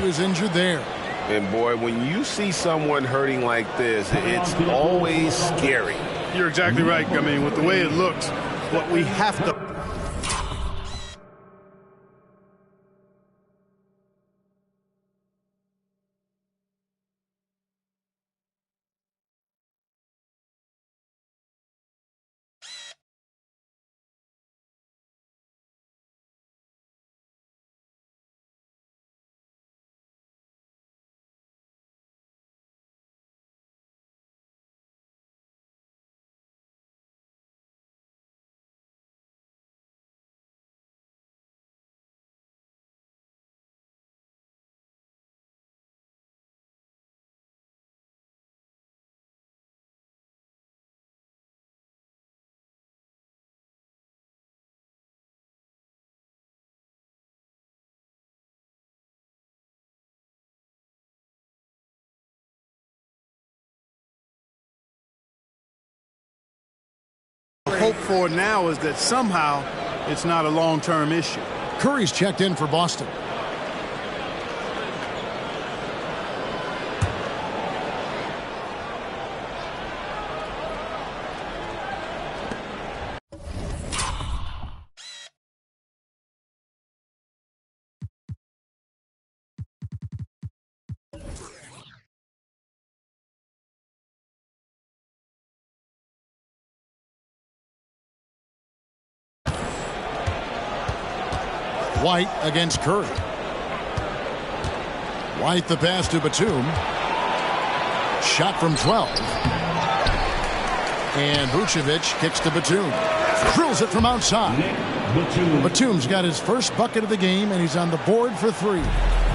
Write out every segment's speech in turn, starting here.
is injured there. And boy, when you see someone hurting like this, it's always scary. You're exactly right. I mean, with the way it looks, what we have to... Hope for now is that somehow it's not a long-term issue. Curry's checked in for Boston. White against Curry. White the pass to Batum. Shot from 12. And Vucevic kicks to Batum. Drills it from outside. Batum's got his first bucket of the game, and he's on the board for 3.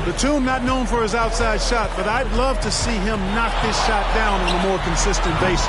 Batum not known for his outside shot, but I'd love to see him knock this shot down on a more consistent basis.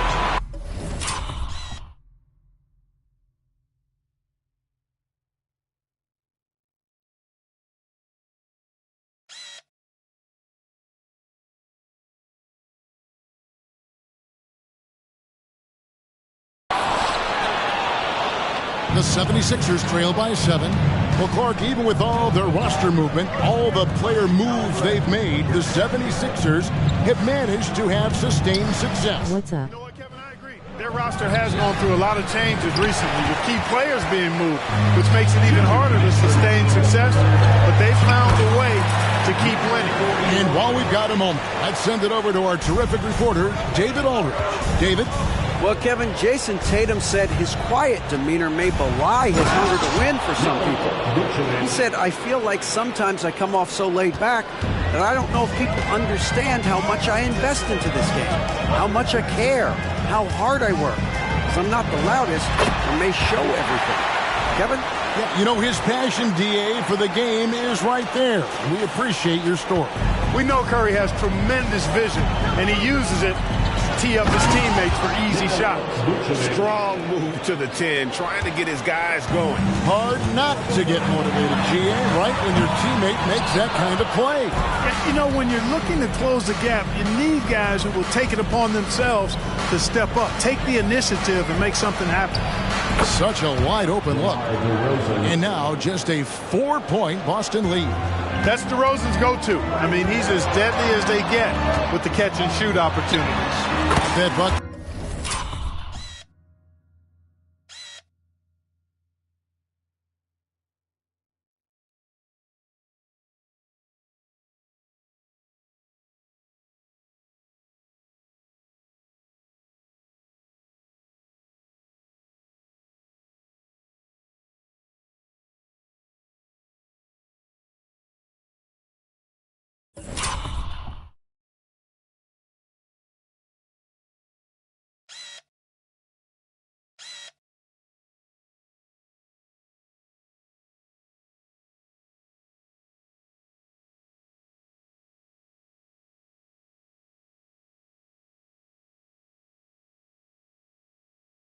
The 76ers trail by 7. Well, Clark, even with all their roster movement, all the player moves they've made, the 76ers have managed to have sustained success. What's up? You know what, Kevin, I agree. Their roster has gone through a lot of changes recently with key players being moved, which makes it even harder to sustain success, but they've found a way to keep winning. And while we've got a moment, I'd send it over to our terrific reporter, David Aldridge. David? Well, Kevin, Jason Tatum said his quiet demeanor may belie his hunger to win for some people. He said, I feel like sometimes I come off so laid back that I don't know if people understand how much I invest into this game, how much I care, how hard I work. Because I'm not the loudest and may show everything. Kevin? Yeah, you know, his passion, DA, for the game is right there. We appreciate your story. We know Curry has tremendous vision, and he uses it tee up his teammates for easy shots. Strong move to the 10, trying to get his guys going. Hard not to get motivated, GA, right when your teammate makes that kind of play. You know, when you're looking to close the gap, you need guys who will take it upon themselves to step up, take the initiative, and make something happen. Such a wide open look. And now just a 4-point Boston lead. That's DeRozan's go-to. I mean, he's as deadly as they get with the catch-and-shoot opportunities. Fed Buck.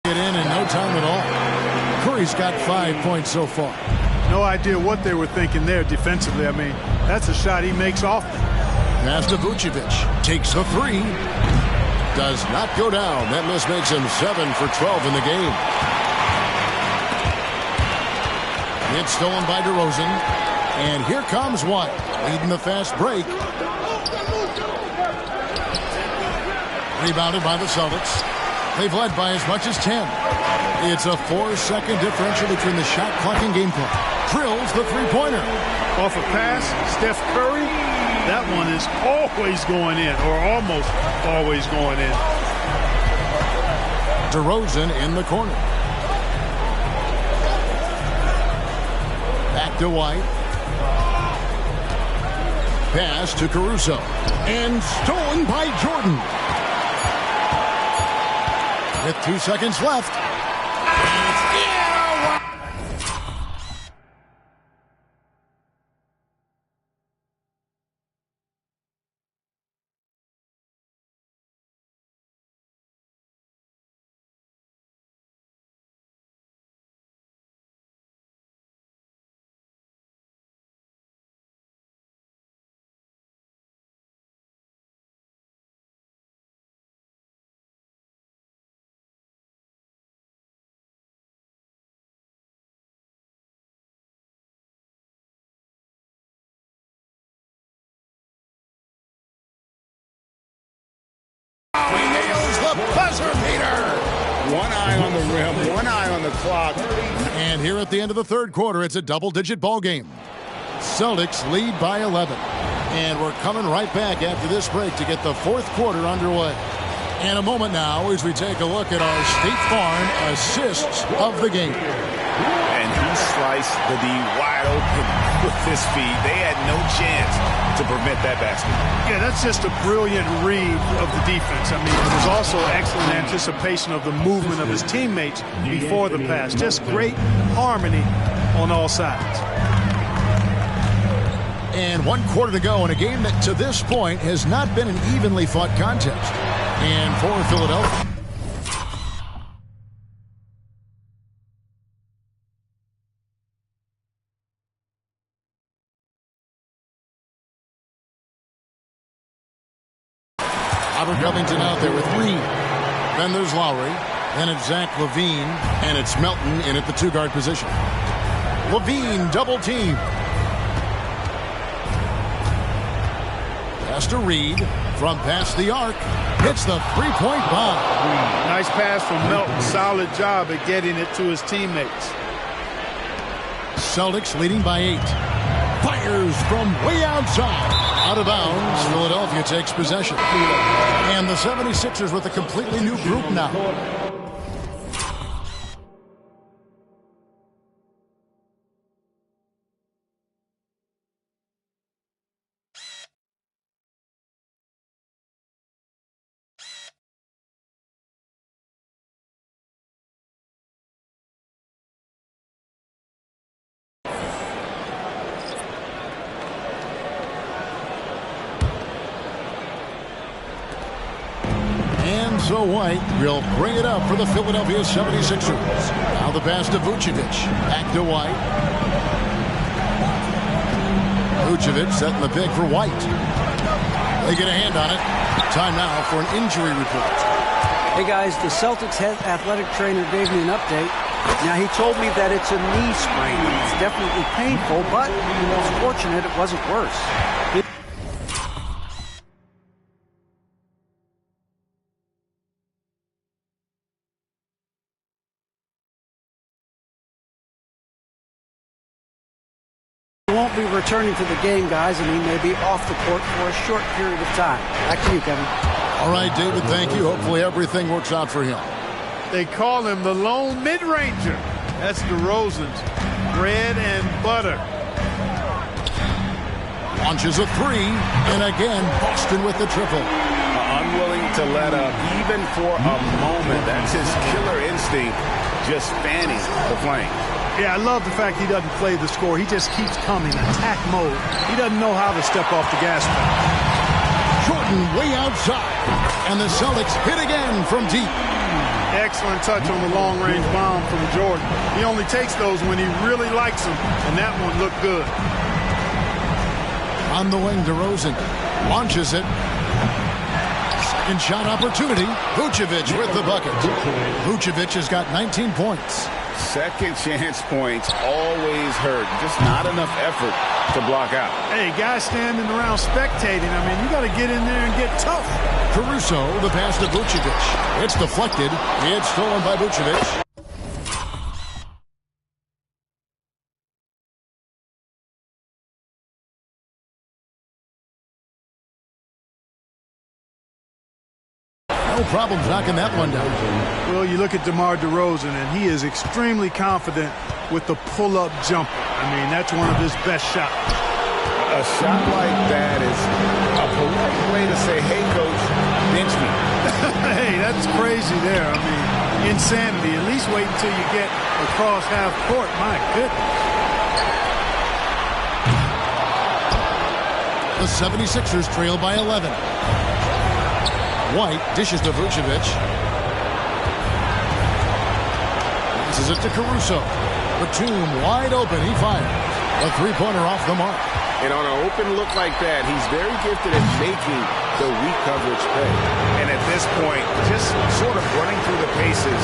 Get in no time at all. Curry's got 5 points so far. No idea what they were thinking there defensively. I mean, that's a shot he makes often. Pass to Vucevic. Takes a 3. Does not go down. That miss makes him 7 for 12 in the game. It's stolen by DeRozan. And here comes White, leading the fast break. Rebounded by the Celtics. They've led by as much as 10. It's a 4-second differential between the shot clock and game clock. Drills the three-pointer. Off a pass, Steph Curry, that one is always going in, or almost always going in. DeRozan in the corner. Back to White. Pass to Caruso. And stolen by Jordan. With 2 seconds left. He nails the buzzer beater. One eye on the rim, one eye on the clock. And here at the end of the third quarter, it's a double-digit ball game. Celtics lead by 11. And we're coming right back after this break to get the fourth quarter underway. And a moment now as we take a look at our State Farm assists of the game. And he sliced the D wide open with his feet. They had no chance to prevent that basket. Yeah, that's just a brilliant read of the defense. I mean, it was also excellent anticipation of the movement of his teammates before the pass. Just great harmony on all sides. And 1 quarter to go in a game that to this point has not been an evenly fought contest. And for Philadelphia. Robert Covington out there with Reed. Then there's Lowry. Then it's Zach LaVine. And it's Melton in at the two-guard position. LaVine double team. Pass to Reed from past the arc. Hits the three-point bomb. Nice pass from Melton. Solid job at getting it to his teammates. Celtics leading by 8. Fires from way outside. Out of bounds. Philadelphia takes possession. And the 76ers with a completely new group now. So White will bring it up for the Philadelphia 76ers. Now the pass to Vucevic. Back to White. Vucevic setting the pick for White. They get a hand on it. Time now for an injury report. Hey guys, the Celtics head athletic trainer gave me an update. Now he told me that it's a knee sprain. It's definitely painful, but he was fortunate it wasn't worse. Won't be returning to the game, guys, and he may be off the court for a short period of time. Back to you, Kevin. All right, David, thank you. Hopefully everything works out for him. They call him the lone mid-ranger. That's DeRozan's bread and butter. Launches a three, and again, Boston with the triple. Unwilling to let up, even for a moment. That's his killer instinct, just fanning the flame. Yeah, I love the fact he doesn't play the score. He just keeps coming, attack mode. He doesn't know how to step off the gas pedal. Jordan way outside, and the Celtics hit again from deep. Excellent touch on the long-range bomb from Jordan. He only takes those when he really likes them, and that one looked good. On the wing, DeRozan launches it. Second shot opportunity. Vucevic with the bucket. Vucevic has got 19 points. Second chance points always hurt. Just not enough effort to block out. Hey, guys standing around spectating. I mean, you got to get in there and get tough. Caruso, the pass to Vucevic. It's deflected. It's stolen by Vucevic. No problems knocking that one down. Well, you look at DeMar DeRozan, and he is extremely confident with the pull-up jumper. I mean, that's one of his best shots. A shot like that is a polite way to say, hey, coach, bench me. Hey, that's crazy there. I mean, insanity. At least wait until you get across half court. My goodness. The 76ers trail by 11. White dishes to Vucevic. Passes it to Caruso. Batum wide open. He fires. A three-pointer off the mark. And on an open look like that, he's very gifted at making the weak coverage pay. And at this point, just sort of running through the paces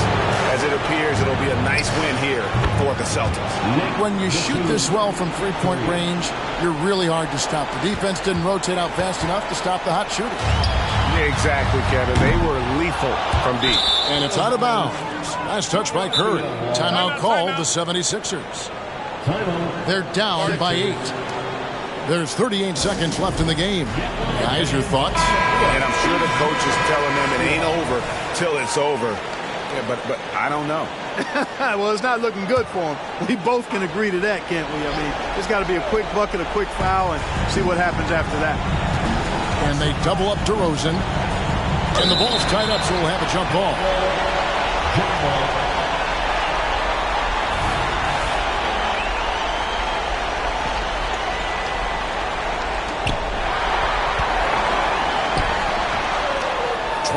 as it appears it'll be a nice win here for the Celtics. When you shoot this well from three-point range, you're really hard to stop. The defense didn't rotate out fast enough to stop the hot shooter. Exactly, Kevin. They were lethal from deep. And it's out of bounds. Nice touch by Curry. Timeout called the 76ers. They're down by 8. There's 38 seconds left in the game. Guys, your thoughts? And I'm sure the coach is telling them it ain't over till it's over. Yeah, but I don't know. Well, it's not looking good for him. We both can agree to that, can't we? I mean, there's got to be a quick bucket, a quick foul, and see what happens after that. And they double up DeRozan. And the ball's tied up, so we'll have a jump ball. Jump ball.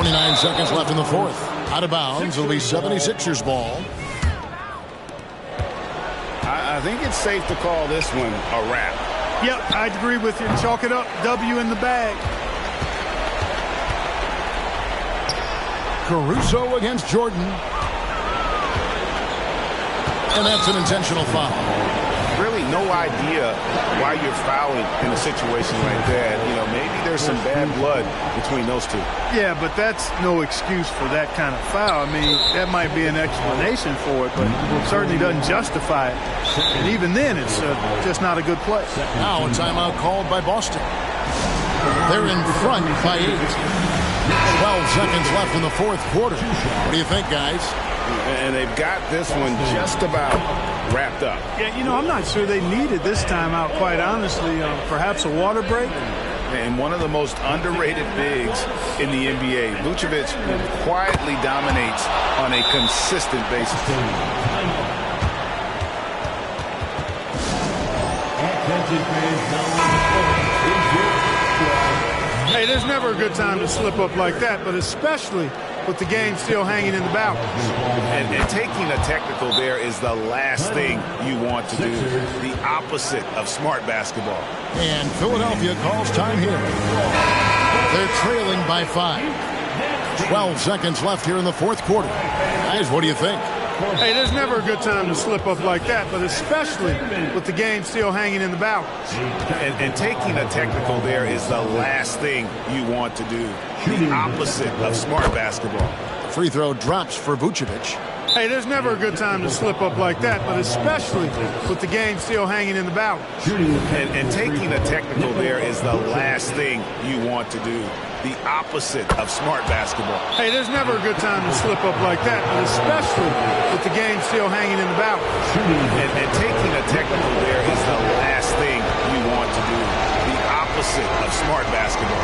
.29 seconds left in the fourth. Out of bounds. It'll be 76ers ball. I think it's safe to call this one a wrap. Yep, I'd agree with you. Chalk it up. W in the bag. Caruso against Jordan. And that's an intentional foul. Really no idea why you're fouling in a situation like that. You know, maybe there's some bad blood between those two. Yeah, but that's no excuse for that kind of foul. I mean, that might be an explanation for it, but it certainly doesn't justify it. And even then, it's just not a good play. Now a timeout called by Boston. They're in front by 8. 12 seconds left in the fourth quarter. What do you think, guys? And they've got this one just about wrapped up. Yeah, you know, I'm not sure they needed this timeout, quite honestly. Perhaps a water break? And one of the most underrated bigs in the NBA, Vucevic quietly dominates on a consistent basis. Hey, there's never a good time to slip up like that, but especially with the game still hanging in the balance. And taking a technical there is the last thing you want to do. The opposite of smart basketball. And Philadelphia calls time here. They're trailing by 5. 12 seconds left here in the fourth quarter. Guys, what do you think? Hey, there's never a good time to slip up like that, but especially with the game still hanging in the balance. And taking a technical there is the last thing you want to do. The opposite of smart basketball. Free throw drops for Vucevic. Hey, there's never a good time to slip up like that, but especially with the game still hanging in the balance. And taking a technical there is the last thing you want to do. The opposite of smart basketball. Hey, there's never a good time to slip up like that, but especially with the game still hanging in the balance. And taking a technical there is the last thing you want to do. The opposite of smart basketball.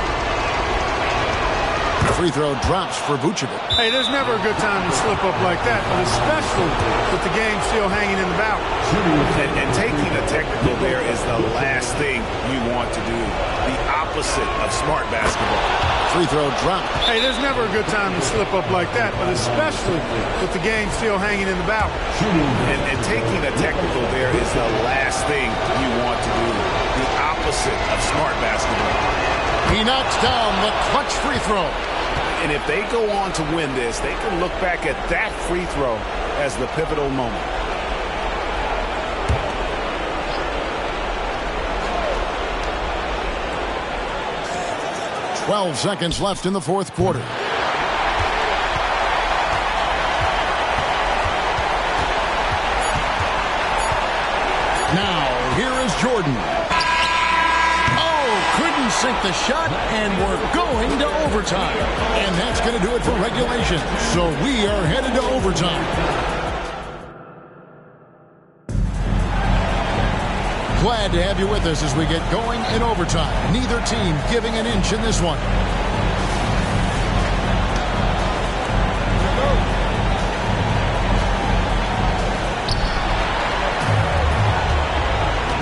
Free throw drops for Vucevic. Hey, there's never a good time to slip up like that, but especially with the game still hanging in the balance. And taking a technical there is the last thing you want to do. The opposite of smart basketball. Free throw drop. Hey, there's never a good time to slip up like that, but especially with the game still hanging in the balance. And taking a technical there is the last thing you want to do. The opposite of smart basketball. He knocks down the clutch free throw. And if they go on to win this, they can look back at that free throw as the pivotal moment. 12 seconds left in the fourth quarter. Now, here is Jordan. Oh, couldn't sink the shot, and we're going to overtime. And that's going to do it for regulation. So we are headed to overtime. Glad to have you with us as we get going in overtime. Neither team giving an inch in this one.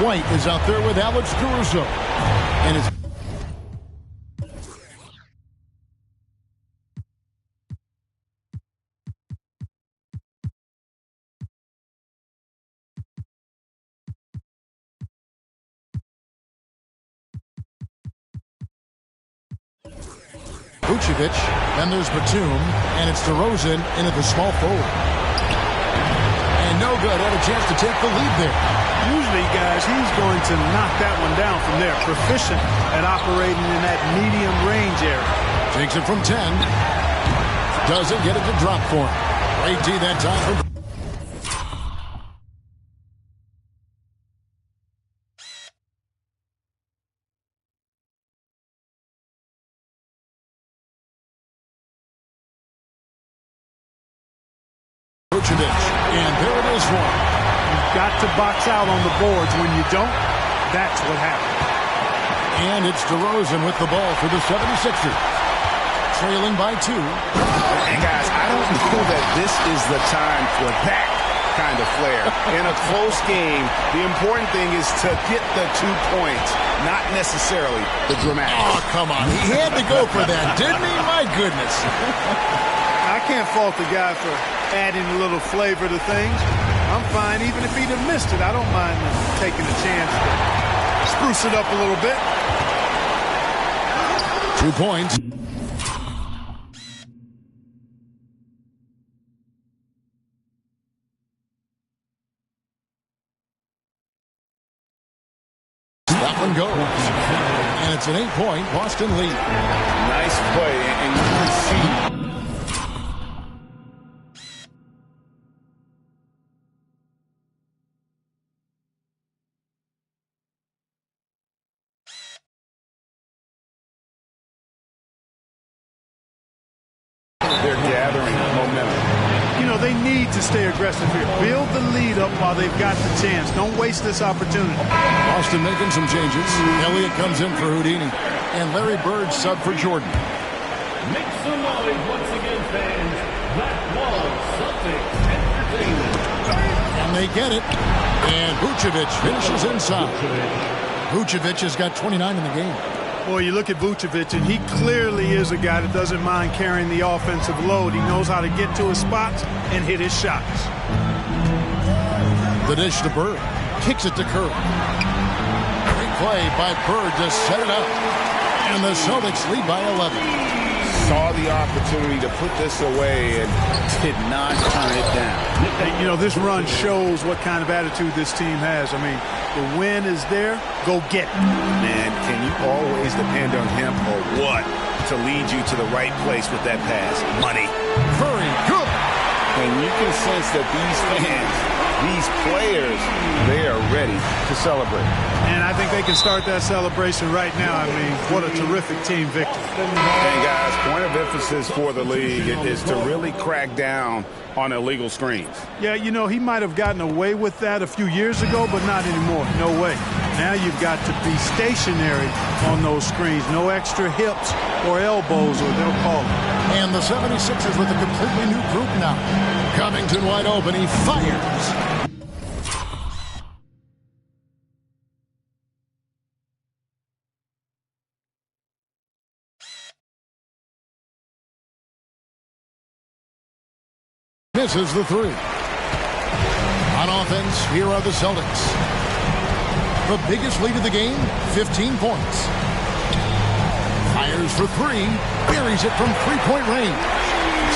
White is out there with Alex Caruso. And it's Vucevic, then there's Batum, and it's DeRozan into the small forward. And no good, had a chance to take the lead there. Usually, guys, he's going to knock that one down from there. Proficient at operating in that medium range area. Takes it from 10. Doesn't get it to drop for him. Great D that time. Vucevic, and there it is one. You've got to box out on the boards. When you don't, that's what happens. And it's DeRozan with the ball for the 76ers. Trailing by 2. And guys, I don't know that this is the time for that kind of flair. In a close game, the important thing is to get the 2 points, not necessarily the dramatic. Oh, come on. He had to go for that, didn't he? My goodness. I can't fault the guy for adding a little flavor to things. I'm fine. Even if he'd have missed it, I don't mind taking a chance to spruce it up a little bit. 2 points. That one goes. And it's an 8-point Boston lead. Nice play, and you can see. They're gathering momentum. You know, they need to stay aggressive here. Build the lead up while they've got the chance. Don't waste this opportunity. Boston making some changes. Elliott comes in for Houdini. And Larry Bird sub for Jordan. Make some noise once again, fans. That was Celtics entertainment. And they get it. And Vucevic finishes inside. Vucevic has got 29 in the game. Boy, you look at Vucevic, and he clearly is a guy that doesn't mind carrying the offensive load. He knows how to get to his spots and hit his shots. The dish to Bird. Kicks it to Curry. Great play by Bird to set it up. And the Celtics lead by 11. Saw the opportunity to put this away and did not turn it down. You know, this run shows what kind of attitude this team has. I mean, the win is there. Go get it. Man, can you always depend on him or what to lead you to the right place with that pass? Money. Curry, good. And you can sense that these fans, these players, they are ready to celebrate. And I think they can start that celebration right now. I mean, what a terrific team victory. And guys, point of emphasis for the league is to really crack down on illegal screens. Yeah, you know, he might have gotten away with that a few years ago, but not anymore. No way. Now you've got to be stationary on those screens. No extra hips or elbows, or they'll call it. And the 76ers with a completely new group now. Covington wide open. He fires. Misses the 3. On offense, here are the Celtics. The biggest lead of the game, 15 points. Fires for three. Buries it from three-point range.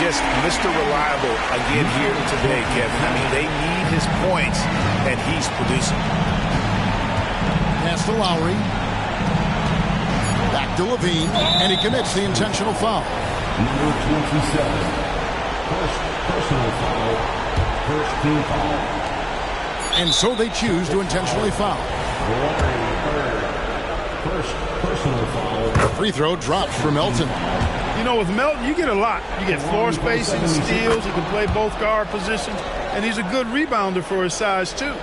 Just Mr. Reliable again here today, Kevin. I mean, they need his points, and he's producing. Pass to Lowry. Back to Levine, and he commits the intentional foul. Number 27. First personal foul. First team foul. And so they choose to intentionally foul. First personal foul. The free throw drops for Melton. You know, with Melton, you get a lot. You get floor spacing, steals. He can play both guard positions. And he's a good rebounder for his size, too.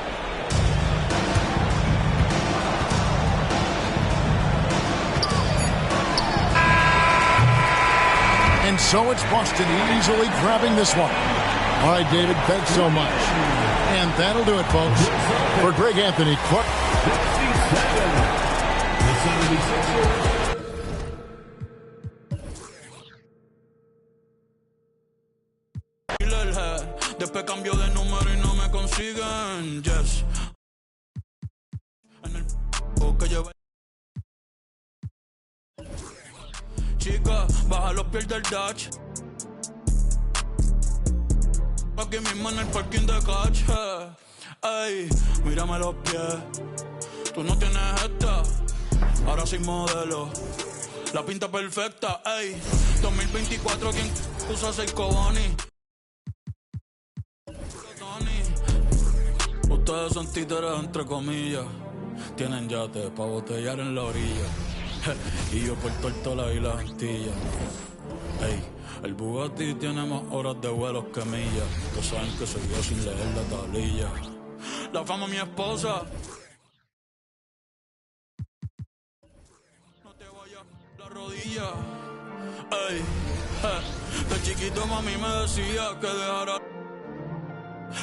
And so it's Boston easily grabbing this one. All right, David, thanks so much. And that'll do it, folks. For Greg Anthony, Clark. Después cambio de número y no me consiguen. Yes. En el que lleva. Chica, baja los pies del Dutch. Aquí mismo en el parking de catch. Ey, mírame los pies. Tú no tienes esta. Ahora soy modelo. La pinta perfecta. Ey, 2024, ¿quién usa Seiko Bonnie? Ustedes son títeres entre comillas. Tienen yate pa' botellar en la orilla. Y yo por Tortola y la Antilla. Ey, el Bugatti tiene más horas de vuelos que millas. Todos saben que soy yo sin leer la tablilla. La fama mi esposa. No te vayas la rodilla. Ey, de chiquito mami me decía que dejara.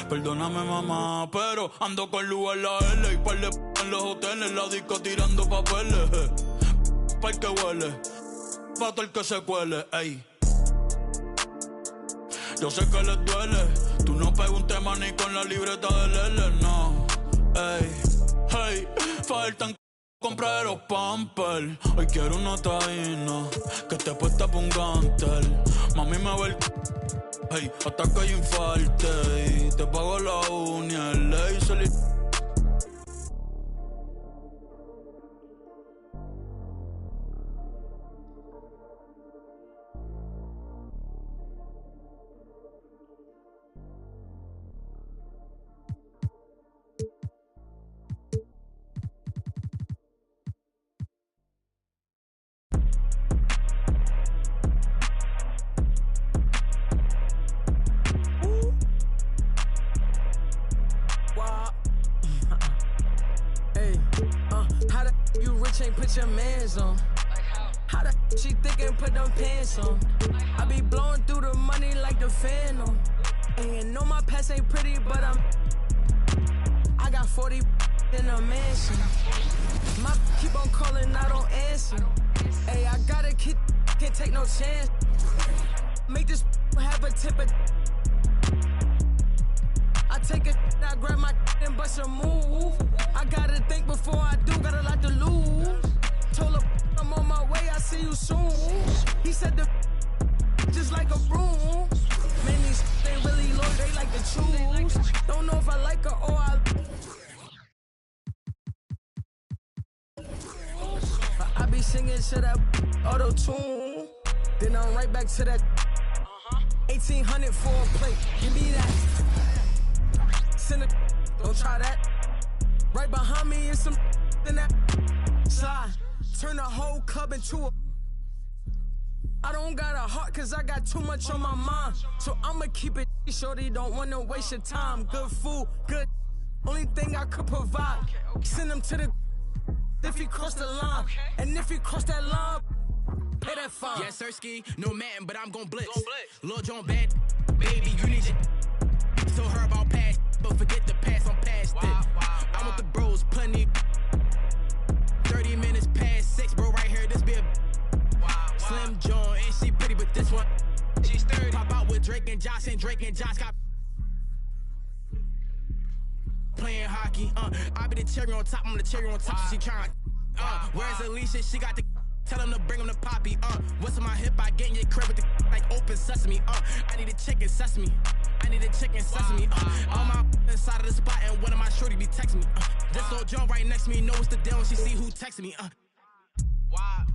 Perdóname mamá, pero ando con luz en la L y par de en los hoteles, la disco tirando papeles. Pa' el que huele, pa' todo el que se cuele, ey. Yo sé que les duele, tú no pegas un tema ni con la libreta del L, no. Ey, hey, faltan comprar los Pampers. Hoy quiero una taína que te puesta pa' un gantel. Mami me ve el... Hey, hasta que yo infarte y te pago la uña, el laser y... Ain't put your mans on. How the she thinking put them pants on? I be blowing through the money like the Phantom. And you know my past ain't pretty, but I got 40 in a mansion. My keep on calling, I don't answer. Hey, I got a kid, can't take no chance. Make this have a tip of. I take it, I grab my and bust a move. I gotta think before I do, got a lot to lose. Told her I'm on my way, I see you soon. He said the just like a broom. Man, these ain't really loyal, they like to choose. Don't know if I like her or I be singing to that auto-tune. Then I'm right back to that 1800 for a plate. Give me that. Don't try that. Right behind me is some in that slide. Turn the whole club into a. I don't got a heart cause I got too much on my mind. So I'ma keep it shorty, don't wanna waste your time. Good food, good. Only thing I could provide. Send him to the if he cross the line. And if he cross that line, pay that fine. Yes, Sirski, no man, but I'm gon' blitz. Lil Jon bad, baby, you need your. Told her about past, but forget the past, I'm past it. I'm with the bros, plenty. 30 minutes past 6, bro, right here, this be a Slim John, and she pretty, but this one, she's 30. Pop out with Drake and Josh got playing hockey, I be the cherry on top, I'm the cherry on top, she trying, where's Alicia, she got the, tell him to bring him the poppy. What's in my hip? I get in your crib with the like open sesame. I need a chicken sesame. I need a chicken sesame. All my inside of the spot and one of my shorty be texting me. This little Joe right next to me knows the deal when she see who texting me. Why?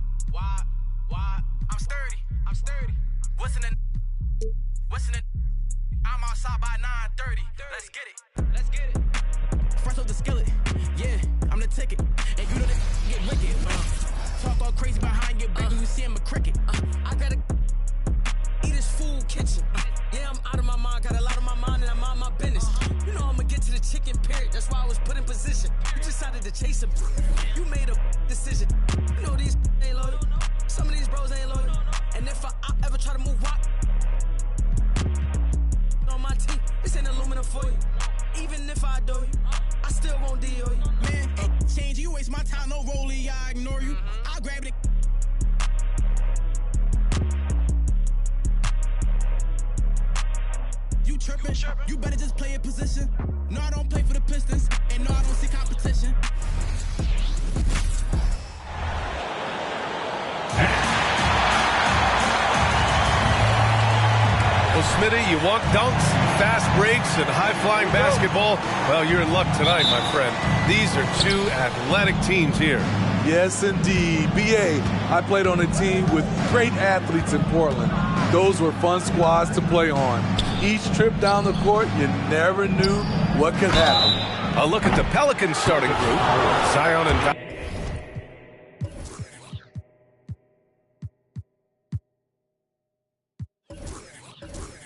I'm sturdy. What's in the? I'm outside by 9:30. Let's get it. Fresh off the skillet. Yeah, I'm the ticket. And you know that get wicked. Talk all crazy behind your back when you see him a cricket. I gotta eat his food kitchen. Yeah, I'm out of my mind. Got a lot on my mind and I mind my business. You know I'ma get to the chicken period. That's why I was put in position. You decided to chase him. You made a decision. You know these ain't loyal. Some of these bros ain't loyal. And if I ever try to move rock on my team, this ain't aluminum for you. Even if I do you, I still won't deal you. Man, change, you waste my time, no rollie, I ignore you. I'll grab it. You trippin', you better just play a position. No, I don't play for the Pistons, and no, I don't see competition. Well, Smitty, you want dunks, fast breaks, and high-flying basketball? Well, you're in luck tonight, my friend. These are two athletic teams here. Yes, indeed. B.A., I played on a team with great athletes in Portland. Those were fun squads to play on. Each trip down the court, you never knew what could happen. A look at the Pelicans starting group. Zion and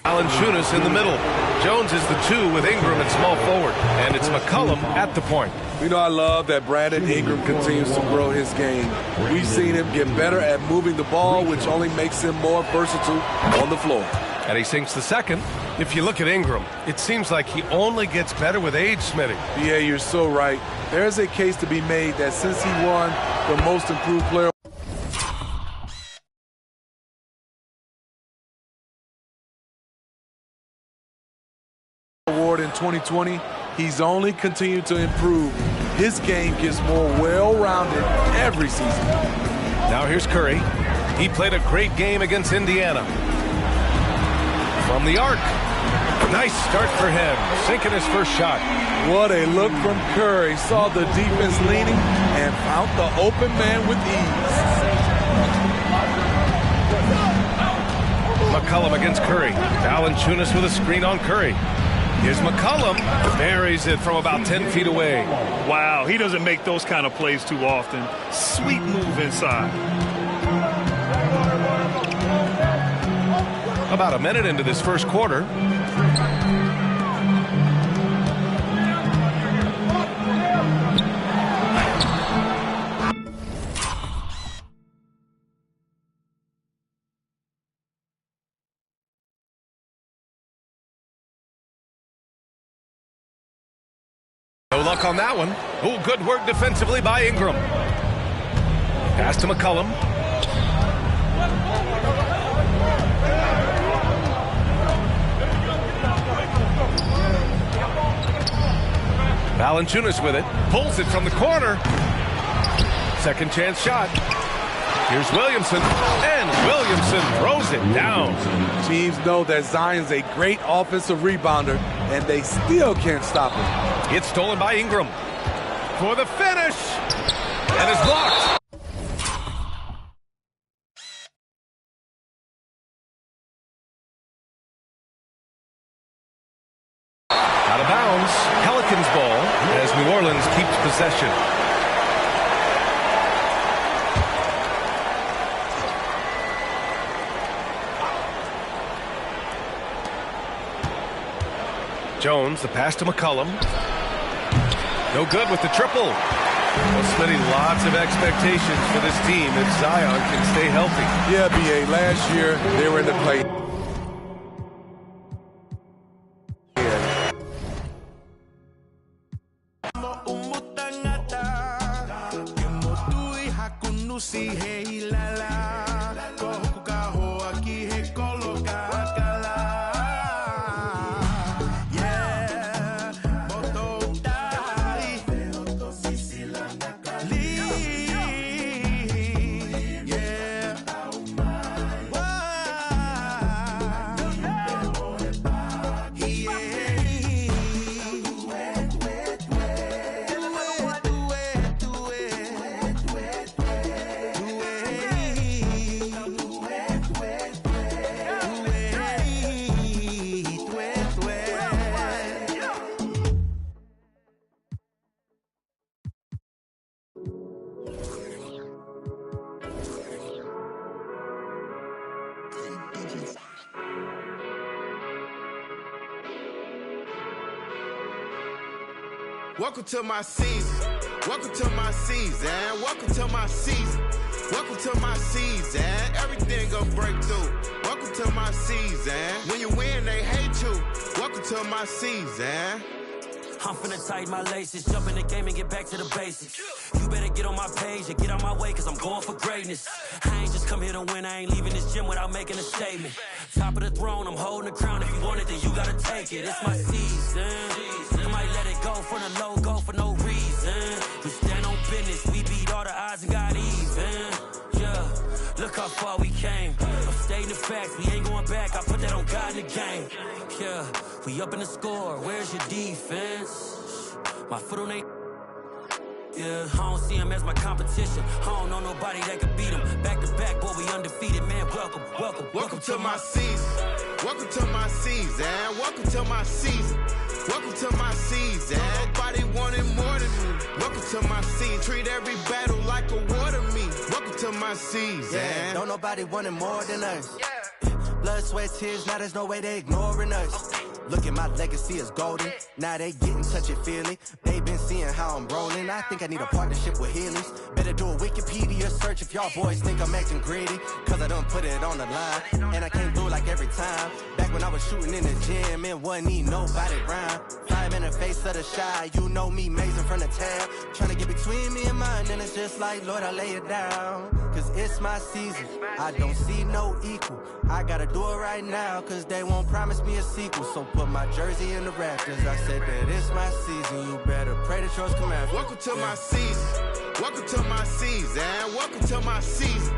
Valanciunas in the middle. Jones is the 2 with Ingram at small forward. And it's McCollum at the point. You know, I love that Brandon Ingram continues to grow his game. We've seen him get better at moving the ball, which only makes him more versatile on the floor. And he sinks the second. If you look at Ingram, it seems like he only gets better with age, Smitty. Yeah, you're so right. There's a case to be made that since he won the most improved player award in 2020, he's only continued to improve. His game gets more well-rounded every season. Now here's Curry. He played a great game against Indiana. From the arc. Nice start for him, sinking his first shot. What a look from Curry. Saw the defense leaning and found the open man with ease. McCollum against Curry. Valanciunas with a screen on Curry. Here's McCollum. Buries it from about 10 feet away. Wow, he doesn't make those kind of plays too often. Sweet move inside. About a minute into this first quarter. No luck on that one. Oh, good work defensively by Ingram. Pass to McCollum. Valanciunas with it. Pulls it from the corner. Second chance shot. Here's Williamson. And Williamson throws it down. Teams know that Zion's a great offensive rebounder, and they still can't stop him. It's stolen by Ingram. For the finish. And it's blocked. Out of bounds. Pelicans ball as New Orleans keeps possession. Jones, the pass to McCollum. No good with the triple. Well, Smitty, lots of expectations for this team if Zion can stay healthy. Yeah, B.A., last year they were in the play. Welcome to my season. Welcome to my season. Welcome to my season. Welcome to my season. Everything gon' break through. Welcome to my season. When you win, they hate you. Welcome to my season. I'm finna tighten my laces, jump in the game and get back to the basics. You better get on my page and get on my way, cause I'm going for greatness. I ain't just come here to win, I ain't leaving this gym without making a statement. Top of the throne, I'm holding the crown. If you want it, then you gotta take it. It's my season. I might let it go for the logo for no reason. We stand on business, we beat all the odds and got even. Yeah, look how far we came. I'm stating the facts, we ain't going back. I put that on God in the game. Yeah, we up in the score, where's your defense? My foot on they. Yeah, I don't see him as my competition. I don't know nobody that could beat him. Back to back, boy, we undefeated, man. Welcome to my season. Welcome to my season. Welcome to my season. Welcome to my season. Nobody wanted more than me. Welcome to my season. Treat every battle like a war to me. Welcome to my season. Yeah, don't nobody want it more than us. Blood, sweat, tears, now there's no way they ignoring us. Look at my legacy is golden. Now they getting touchy-feely. They been seeing how I'm rolling. I think I need a partnership with Healy's. Better do a Wikipedia search if y'all boys think I'm acting greedy. Cause I done put it on the line. And I can't do it like every time. Back when I was shooting in the gym, it wasn't need nobody rhyme. 5 in the face of the shy. You know me, mazing from the tab. Trying to get between me and mine. And it's just like, Lord, I lay it down. Cause it's my season. I don't see no equal. I gotta do it right now. Cause they won't promise me a sequel. So put my jersey in the rafters. I said that it's my season. You better pray that yours come after. Welcome to my season. Welcome to my season. Welcome to my season.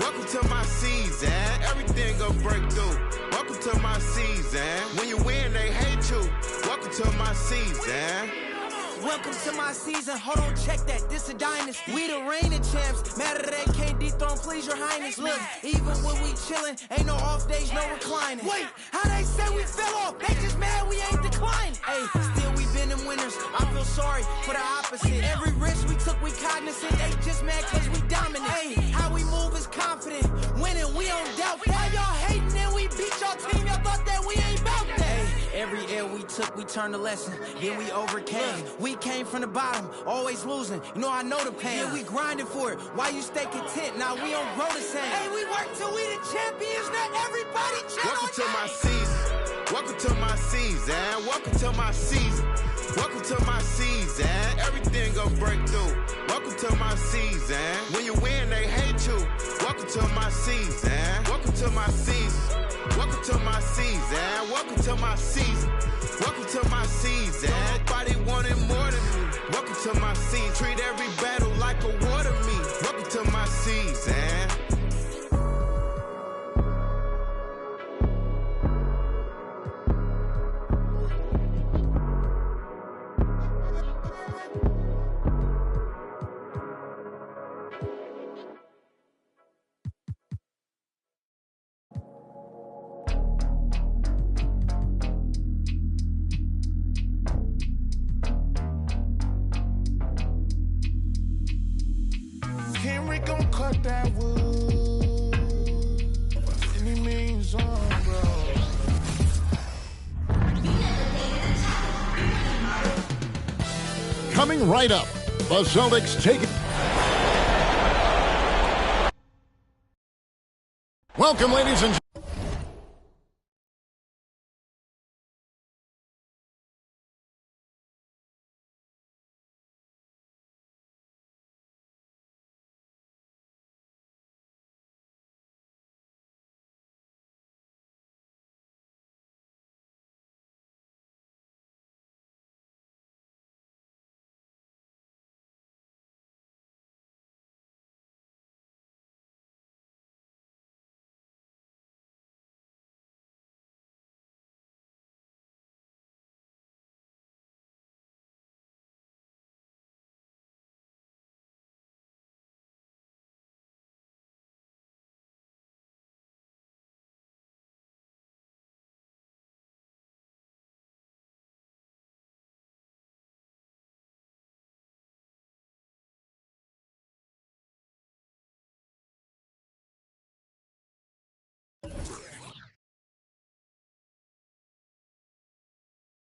Welcome to my season. Everything gon' break through. Welcome to my season. When you win, they hate you. Welcome to my season. Welcome to my season. Hold on, check that. This a dynasty. We the reigning champs. Matter they can't dethrone, please your highness. Look, even when we chillin', ain't no off days, no reclining. Wait, how they say we fell off? They just mad we ain't declining. Hey, still we been them winners. I feel sorry for the opposite. Every risk we took, we cognizant. They just mad cause we dominant. Hey, how we move is confident. Winning, we don't doubt that. Why y'all hating and we beat y'all team? Y'all thought that we ain't bout that. Hey, every L we took, we turned a lesson. Then we overcame. We came from the bottom, always losing. You know I know the pain. Yeah, we grinding for it. Why you stay content? Now we don't grow the same. Hey, we work till we the champions. Not everybody chill. Welcome to my season. Welcome to my season. Welcome to my season. Welcome to my season. Everything gon' break through. Welcome to my season. When you win, they hate you. Welcome to my season. Welcome to my season. Welcome to my season. Welcome to my season. Welcome to my season. Nobody wanted more than me. Welcome to my season. Treat every battle like a war to me. Welcome to my season. Henry gon' cut that wood. Any means on, bro. Coming right up, the Celtics take it. Welcome, ladies and gentlemen.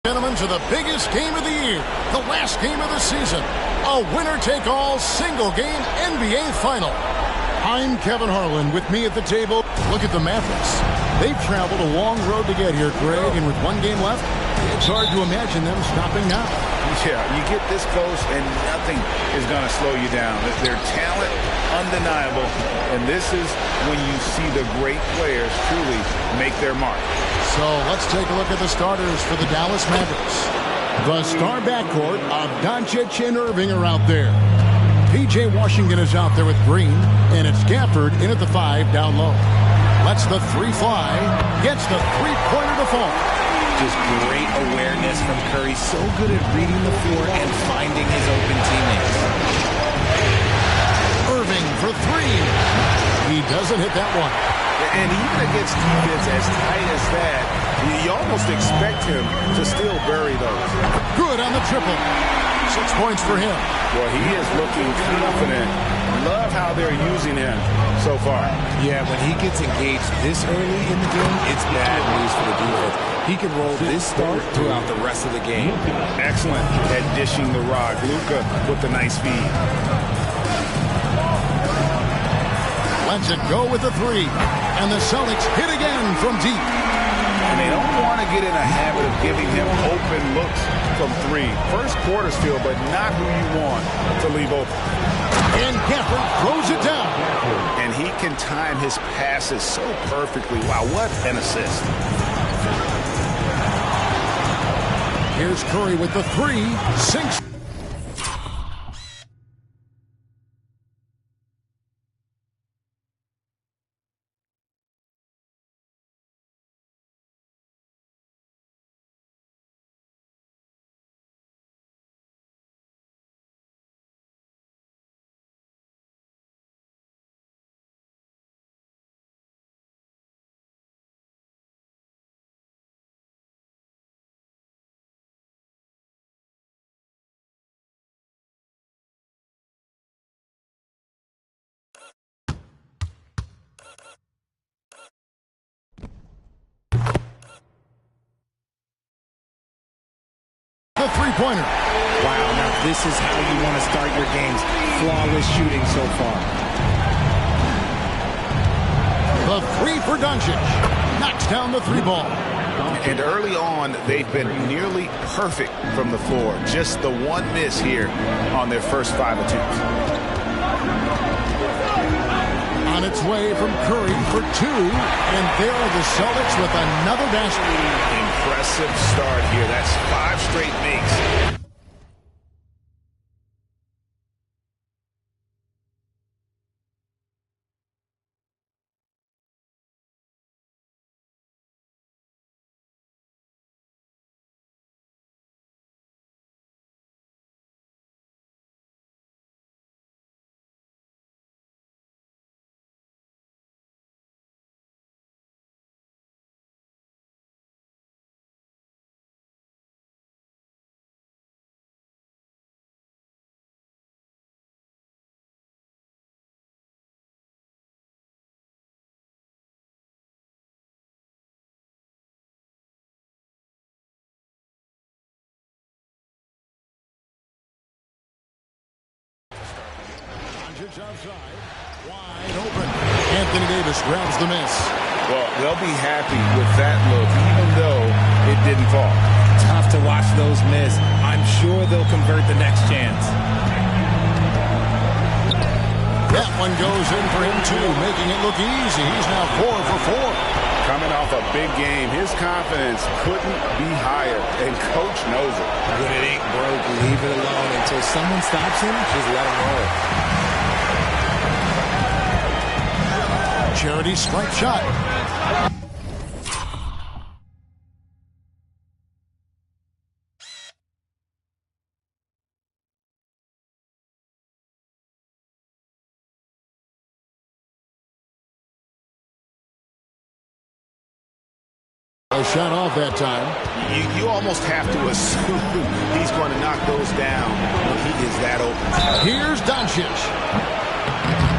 Gentlemen, to the biggest game of the year, the last game of the season, a winner-take-all single-game NBA Final. I'm Kevin Harlan. With me at the table, look at the Mavericks. They've traveled a long road to get here, Greg, and with one game left, it's hard to imagine them stopping now. Yeah, you get this close and nothing is going to slow you down. Their talent, undeniable, and this is when you see the great players truly make their mark. So let's take a look at the starters for the Dallas Mavericks. The star backcourt of Doncic and Irving are out there. P.J. Washington is out there with Green, and it's Gafford in at the 5 down low. Lets the 3 fly, gets the three-pointer to fall. Just great awareness from Curry. So good at reading the floor and finding his open teammates. Irving for 3. He doesn't hit that one. And even against defense as tight as that, you almost expect him to still bury those. Good on the triple. 6 points for him. Well, he is looking confident. Love how they're using him so far. Yeah, when he gets engaged this early in the game, it's bad news for the defense. He can roll this start throughout the rest of the game. Excellent at dishing the rock. Luka with the nice feed. Lets it go with the 3. And the Celtics hit again from deep. And they don't want to get in a habit of giving him open looks from 3. First quarter still, but not who you want to leave open. And Gafford throws it down. And he can time his passes so perfectly. Wow, what an assist. Here's Curry with the 3. Sinks. The three-pointer. Wow, now this is how you want to start your games. Flawless shooting so far. The 3 for Doncic. Knocks down the 3 ball. And early on, they've been nearly perfect from the floor. Just the one miss here on their first 5 attempts. On its way from Curry for 2. And there are the Celtics with another basket. Impressive start here. That's 5 straight makes. Outside, wide open. Anthony Davis grabs the miss. Well, they'll be happy with that look, even though it didn't fall. Tough to watch those miss. I'm sure they'll convert the next chance. That one goes in for him, too, making it look easy. He's now 4 for 4. Coming off a big game, his confidence couldn't be higher, and Coach knows it. When it ain't broke, leave it alone. Until someone stops him, just let him roll. Charity stripe shot. A shot off that time. You almost have to assume he's going to knock those down when he is that open. Here's Doncic.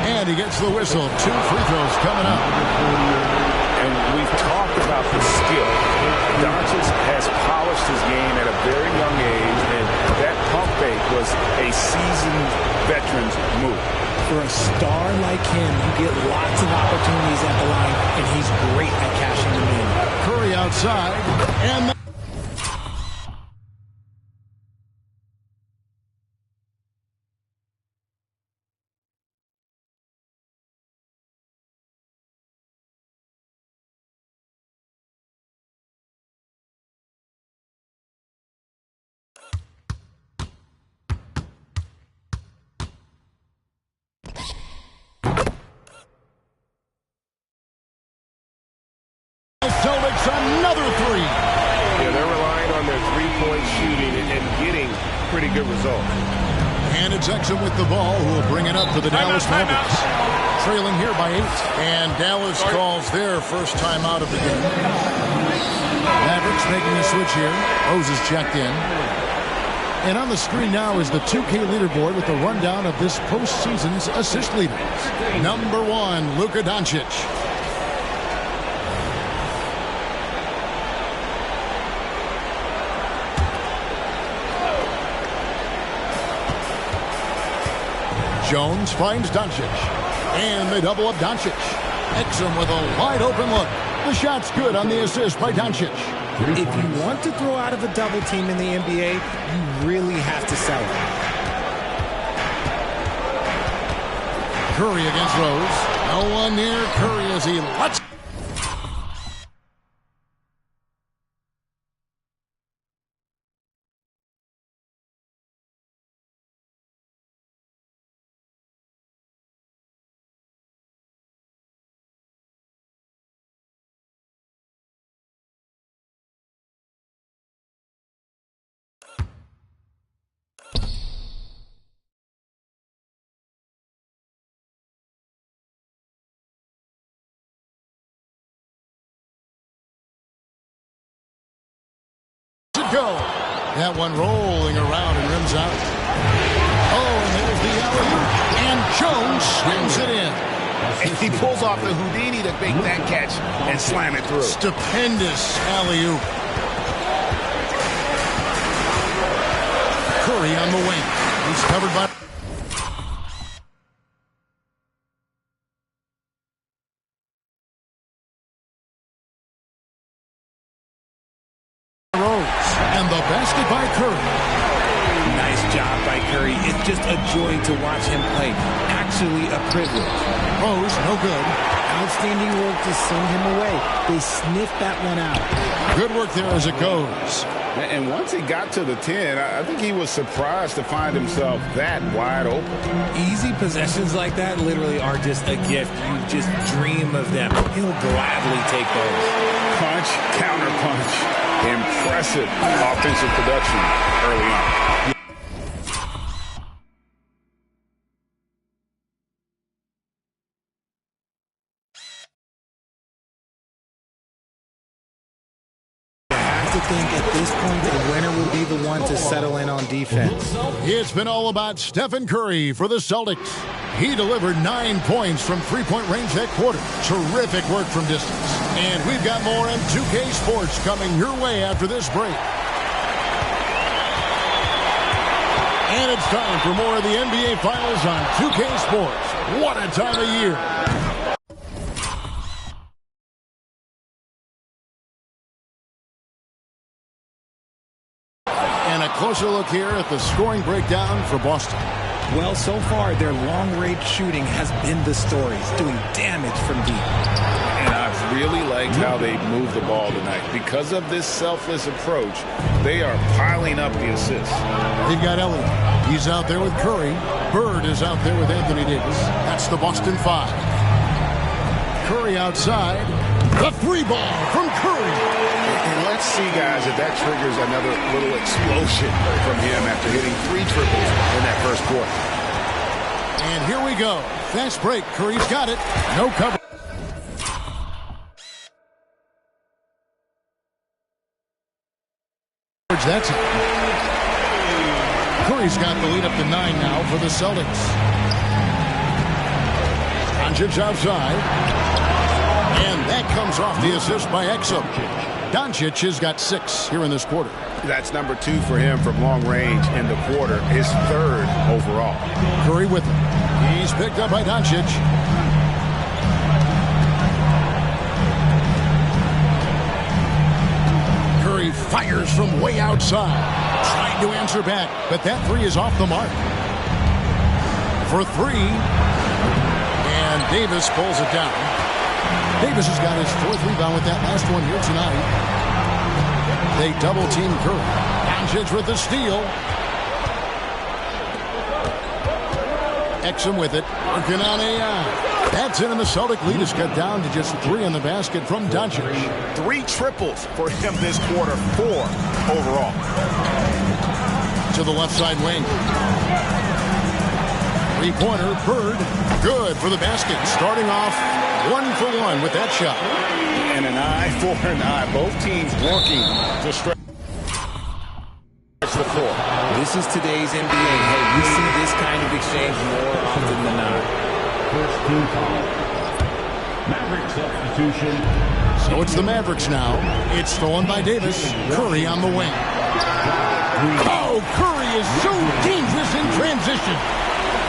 And he gets the whistle. 2 free throws coming up. And we've talked about the skill. Doncic has polished his game at For a star like him, you get lots of opportunities at the line, and he's great at cashing them in. Curry outside, and Celtics another three. Yeah, they're relying on their three-point shooting and getting pretty good results. And it's Exum with the ball, who will bring it up to the Dallas Mavericks. Trailing here by 8. And Dallas calls their first time out of the game. Mavericks making a switch here. Rose is checked in. And on the screen now is the 2K leaderboard with the rundown of this postseason's assist leaders. Number 1, Luka Doncic. Jones finds Doncic. And they double up Doncic. Exum with a wide open look. The shot's good on the assist by Doncic. If you want to throw out of a double team in the NBA, you really have to sell it. Curry against Rose. No one near Curry as he lets. Go. That one rolling around and rims out. Oh, and there's the alley-oop. And Jones swings it in. And he pulls off the Houdini to make that catch and slam it through. Stupendous alley-oop. Curry on the wing. He's covered by... And the basket by Curry. Nice job by Curry. It's just a joy to watch him play. Actually a privilege. Rose, no good. Outstanding work to send him away. They sniffed that one out. Good work there as it goes. And once he got to the 10, I think he was surprised to find himself that wide open. Easy possessions like that literally are just a gift. You just dream of them. He'll gladly take those. Punch, counter punch. Impressive offensive production early on. I think at this point the winner will be the one to settle in on defense. It's been all about Stephen Curry for the Celtics. He delivered 9 points from three-point range that quarter. Terrific work from distance. And we've got more on 2K Sports coming your way after this break. And it's time for more of the NBA Finals on 2K Sports. What a time of year. And a closer look here at the scoring breakdown for Boston. Well, so far, their long-range shooting has been the story, doing damage from deep. And I've really liked how they've moved the ball tonight. Because of this selfless approach, they are piling up the assists. They've got Elliott. He's out there with Curry. Bird is out there with Anthony Davis. That's the Boston 5. Curry outside. The three ball from Curry. And let's see, guys, if that triggers another little explosion from him after hitting 3 triples in that first quarter. And here we go. Fast break. Curry's got it. No cover. That's it. Curry's got the lead up to 9 now for the Celtics. Doncic outside. And that comes off the assist by Exum. Doncic has got 6 here in this quarter. That's number 2 for him from long range in the quarter. His 3rd overall. Curry with him. He's picked up by Doncic. Curry fires from way outside. Trying to answer back, but that three is off the mark. For three. And Davis pulls it down. Davis has got his fourth rebound with that last one here tonight. They double-team Curry. Doncic with the steal. Exum with it. Working on a... That's in, and the Celtic lead is cut down to just 3 in the basket from Doncic. 3 triples for him this quarter, 4 overall. To the left side wing. Three-pointer, Bird. Good for the basket. Starting off 1 for 1 with that shot. And an eye for an eye. Both teams working to stretch the floor. This is today's NBA. Hey, we see this kind of exchange more often than not. First team foul. Maverick substitution. So it's the Mavericks now. It's stolen by Davis. Curry on the wing. Oh, Curry is so dangerous in transition.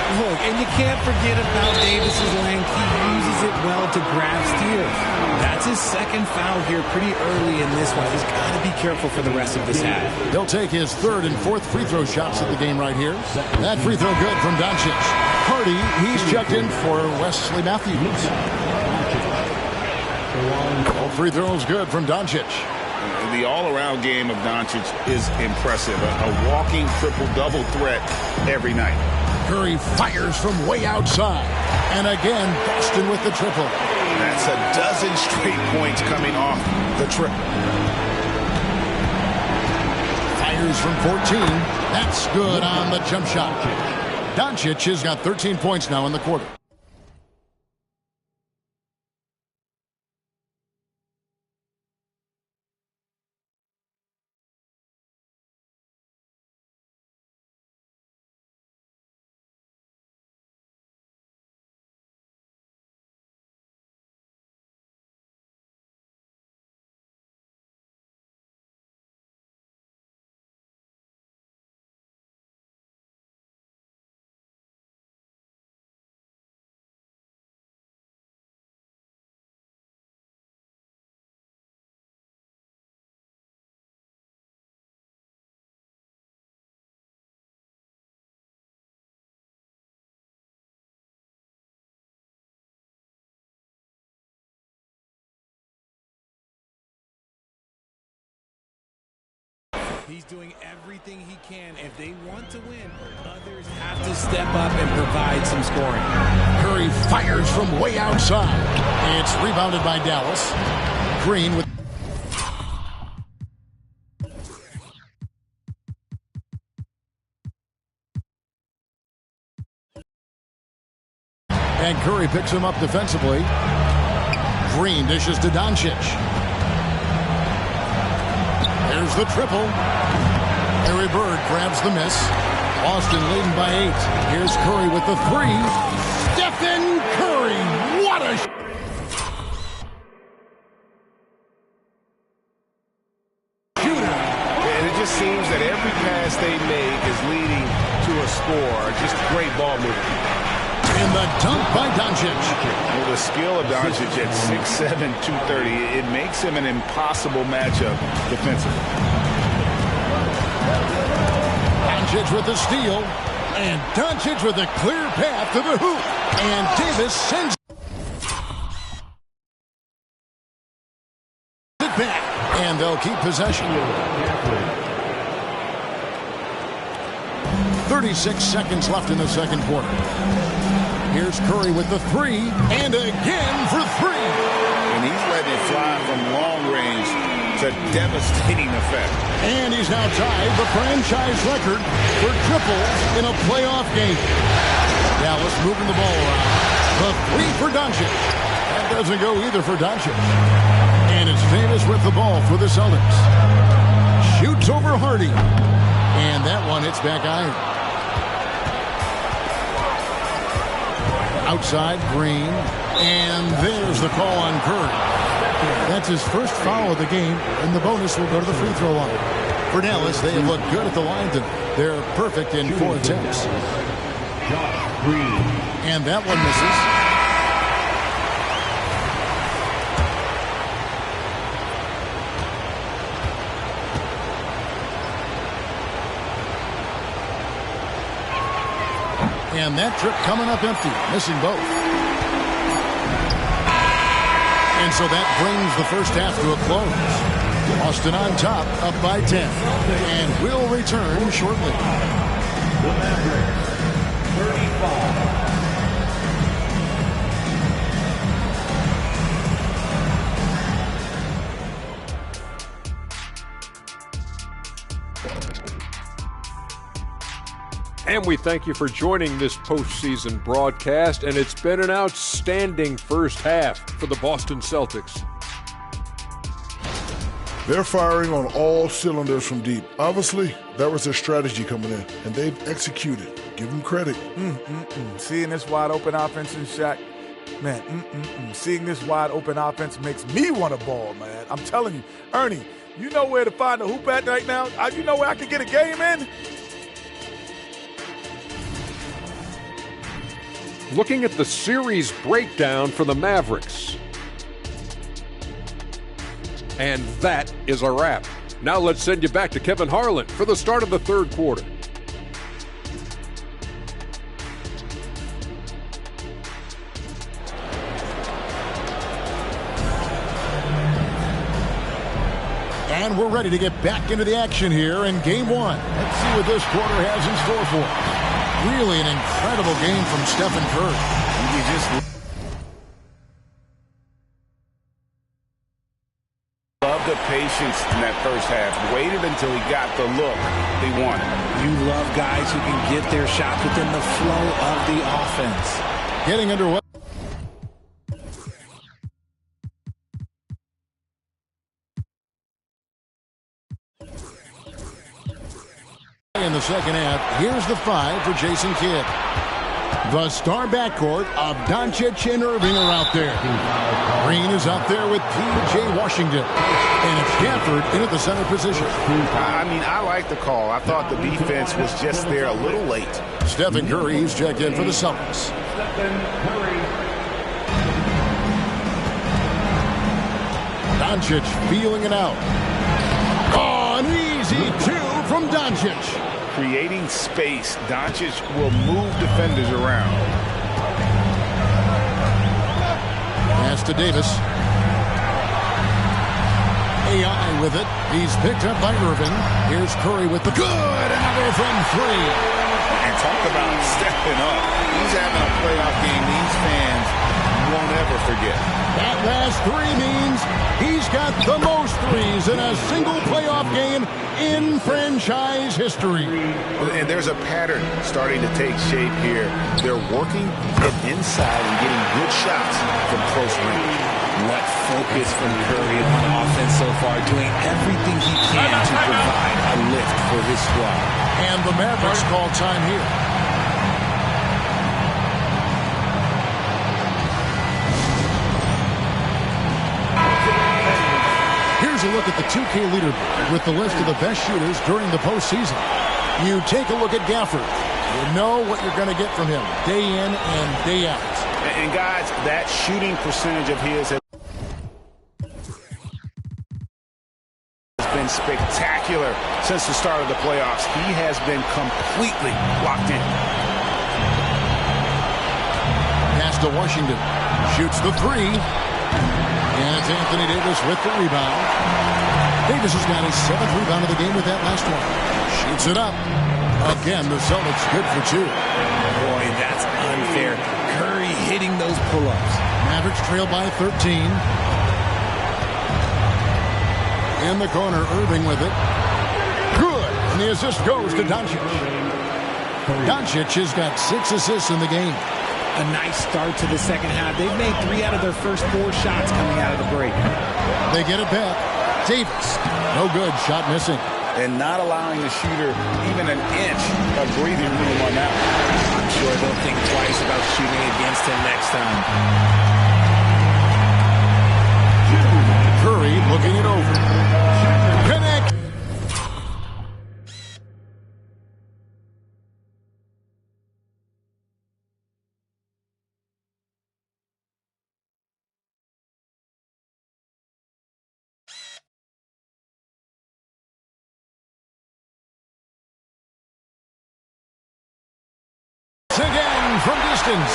Look, and you can't forget about Davis's length. He uses it well to grab steals. That's his second foul here pretty early in this one. He's got to be careful for the rest of this half. He'll take his 3rd and 4th free throw shots at the game right here. That free throw good from Doncic. Hardy, he's checked in for Wesley Matthews. All free throws good from Doncic. The all-around game of Doncic is impressive. A walking triple-double threat every night. Curry fires from way outside. And again, Boston with the triple. That's a dozen straight points coming off the triple. Fires from 14. That's good on the jump shot. Doncic has got 13 points now in the quarter. He's doing everything he can. If they want to win, others have to step up and provide some scoring. Curry fires from way outside. It's rebounded by Dallas. Green with... And Curry picks him up defensively. Green dishes to Doncic. There's the triple. Larry Bird grabs the miss. Boston leading by 8. Here's Curry with the 3. Stephen Curry. What a... shooter. And it just seems that every pass they make is leading to a score. Just great ball movement. And the dunk by Doncic. Well, the skill of Doncic at 6'7", 230, it makes him an impossible matchup defensively. Doncic with the steal. And Doncic with a clear path to the hoop. And Davis sends it back. And they'll keep possession. 36 seconds left in the second quarter. Here's Curry with the 3, and again for 3. And he's letting it fly from long range to devastating effect. And he's now tied the franchise record for triples in a playoff game. Dallas moving the ball around. The 3 for Doncic. That doesn't go either for Doncic. And it's Davis with the ball for the Celtics. Shoots over Hardy. And that one hits back iron. Outside, Green, and there's the call on Curry. That's his first foul of the game, and the bonus will go to the free throw line. For Dallas, they have looked good at the line tonight. They're perfect in 4 attempts. Josh Green. And that one misses. And that trip coming up empty, missing both. And so that brings the first half to a close. Boston on top, up by 10. And we'll return shortly. The Mavericks, 35. And we thank you for joining this postseason broadcast, and it's been an outstanding first half for the Boston Celtics. They're firing on all cylinders from deep. Obviously, that was their strategy coming in, and they've executed. Give them credit. Seeing this wide open offense in Shaq, man, seeing this wide open offense makes me want to ball, man. I'm telling you, Ernie, you know where to find the hoop at right now? You know where I can get a game in? Looking at the series breakdown for the Mavericks. And that is a wrap. Now let's send you back to Kevin Harlan for the start of the third quarter. And we're ready to get back into the action here in game one. Let's see what this quarter has in store for us. Really an incredible game from Stephen Curry. You just love the patience in that first half. Waited until he got the look he wanted. You love guys who can get their shots within the flow of the offense. Getting underway. In the second half, here's the 5 for Jason Kidd. The star backcourt of Doncic and Irving are out there. Green is out there with P.J. Washington. And it's Gafford in at the center position. I mean, I like the call. I thought the defense was just there a little late. Stephen Curry is checked in for the Celtics. Stephen Curry. Doncic feeling it out. Oh, an easy 2 from Doncic. Creating space, Doncic will move defenders around. Pass to Davis. AI with it. He's picked up by Irving. Here's Curry with the good. Another from 3. And talk about stepping up. He's having a playoff game these fans won't ever forget. That last 3 means he's got the most threes in a single playoff game in franchise history. And there's a pattern starting to take shape here. They're working it inside and getting good shots from close range. What focus from Curry on offense so far, doing everything he can to provide a lift for his squad. And the Mavericks call time here. Here's a look at the 2K leaderboard with the list of the best shooters during the postseason. You take a look at Gafford. You know what you're going to get from him day in and day out. And guys, that shooting percentage of his has been spectacular since the start of the playoffs. He has been completely locked in. Pass to Washington. Shoots the 3. And it's Anthony Davis with the rebound. Davis has got his 7th rebound of the game with that last one. Shoots it up. Again, the Celtics good for 2. Boy, that's unfair. Curry hitting those pull-ups. Mavericks trail by 13. In the corner, Irving with it. Good. And the assist goes to Doncic. Doncic has got 6 assists in the game. A nice start to the second half. They've made 3 out of their first 4 shots coming out of the break. They get it back. Davis. No good. Shot missing. And not allowing the shooter even an inch of breathing room on that one. I'm sure they'll think twice about shooting against him next time. Curry looking it over. Pistons.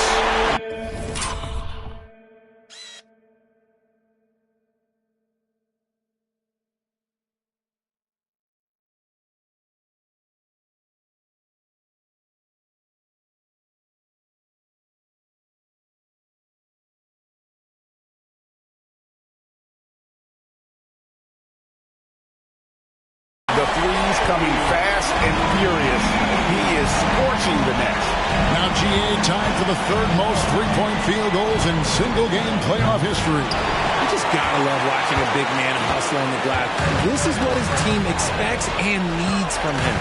The threes coming fast and furious. He is scorching the nets. Now GA tied for the third most three-point field goals in single-game playoff history. You just gotta love watching a big man hustle on the glass. This is what his team expects and needs from him.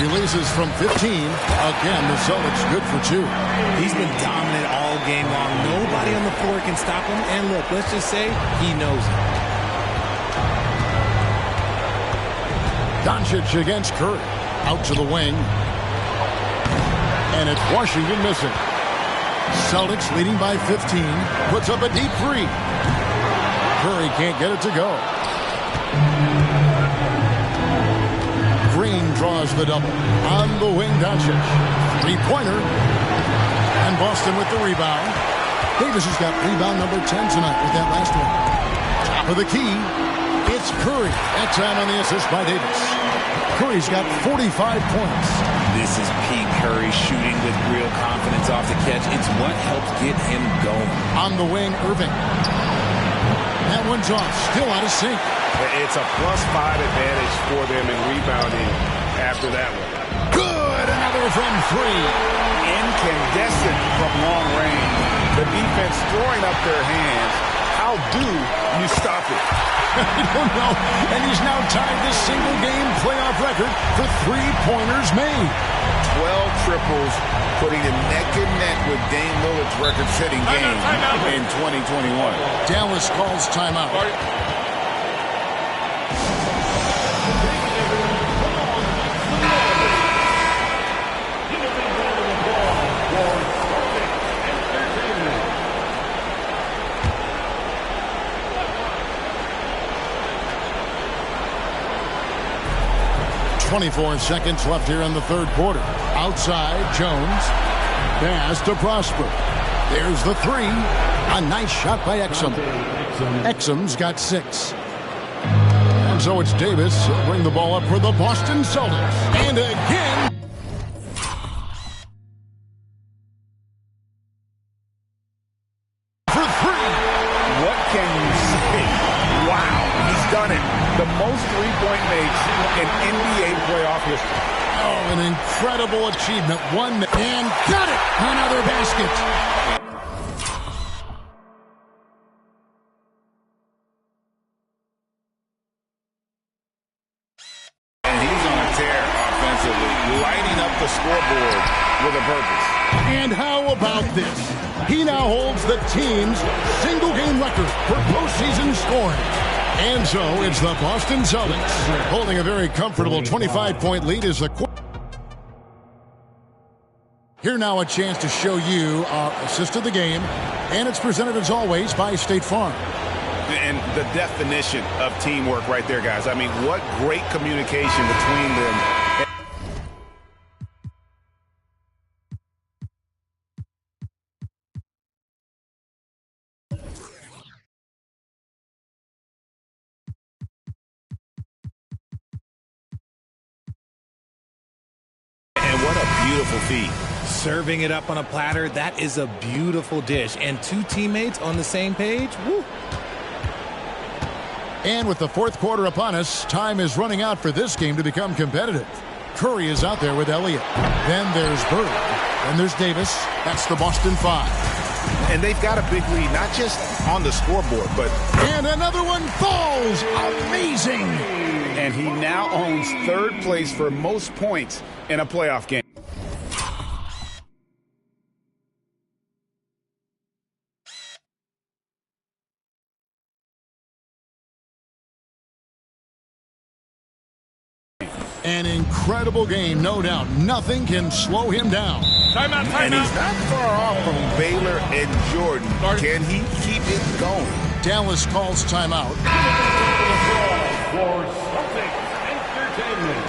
Releases from 15. Again, the Celtics good for 2. He's been dominant all game long. Nobody on the floor can stop him. And look, let's just say he knows it. Doncic against Curry. Out to the wing. And it's Washington missing. Celtics leading by 15. Puts up a deep three. Curry can't get it to go. Green draws the double. On the wing, Doncic. Three-pointer. And Boston with the rebound. Davis has got rebound number 10 tonight with that last one. Top of the key. It's Curry. That time on the assist by Davis. Curry's got 45 points. This is Pete Curry shooting with real confidence off the catch. It's what helps get him going. On the wing, Irving. That one's off. Still out of sync. It's a +5 advantage for them in rebounding after that one. Good. Another from 3. Incandescent from long range. The defense throwing up their hands. How do you stop it? I don't know. And he's now tied this single-game playoff record for three-pointers made. 12 triples, putting him neck and neck with Dame Lillard's record-setting game in 2021. Dallas calls timeout. 24 seconds left here in the third quarter. Outside, Jones. Pass to Prosper. There's the three. A nice shot by Exum. Exum's got 6. And so it's Davis. He'll bring the ball up for the Boston Celtics. And again. For 3. What can you say? Wow, he's done it. The most three-point makes in NBA playoff history. Oh, an incredible achievement. One and got it. Another basket. And he's on a tear offensively, lighting up the scoreboard with a purpose. And how about this? He now holds the team's single-game record for postseason scoring. And so it's the Boston Celtics holding a very comfortable 25-point lead as the Here now a chance to show you our assist of the game, and it's presented as always by State Farm. And the definition of teamwork right there, guys. I mean, what great communication between them. And what a beautiful feat. Serving it up on a platter, that is a beautiful dish. And 2 teammates on the same page, woo. And with the fourth quarter upon us, time is running out for this game to become competitive. Curry is out there with Elliott. Then there's Bird. Then there's Davis. That's the Boston 5. And they've got a big lead, not just on the scoreboard, but... And another one falls. Amazing. And he now owns third place for most points in a playoff game. An incredible game, no doubt. Nothing can slow him down. Timeout. And he's not far off from Baylor and Jordan. Can he keep it going? Dallas calls timeout. For Celtics Entertainment.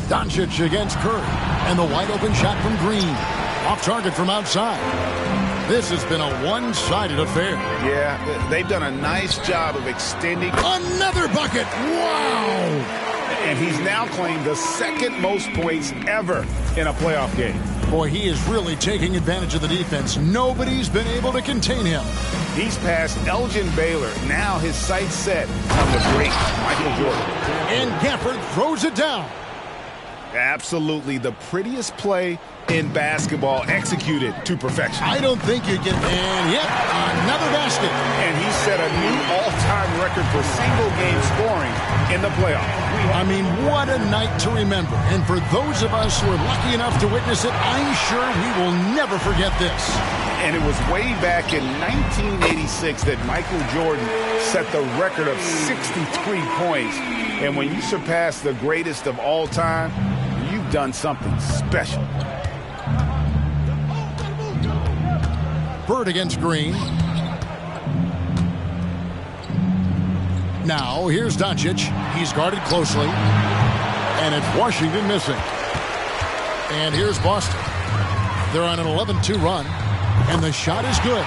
Doncic against Curry. And the wide open shot from Green. Off target from outside. This has been a one-sided affair. Yeah, they've done a nice job of extending. Another bucket! Wow! And he's now claimed the second most points ever in a playoff game. Boy, he is really taking advantage of the defense. Nobody's been able to contain him. He's past Elgin Baylor. Now his sights set on the great Michael Jordan. And Gafford throws it down. Absolutely the prettiest play in basketball, executed to perfection. I don't think you get... And yet, another basket. And he set a new all-time record for single-game scoring in the playoff. I mean, what a night to remember. And for those of us who are lucky enough to witness it, I'm sure we will never forget this. And it was way back in 1986 that Michael Jordan set the record of 63 points. And when you surpass the greatest of all time, you've done something special. Bird against Green. Now, here's Doncic. He's guarded closely. And it's Washington missing. And here's Boston. They're on an 11-2 run. And the shot is good.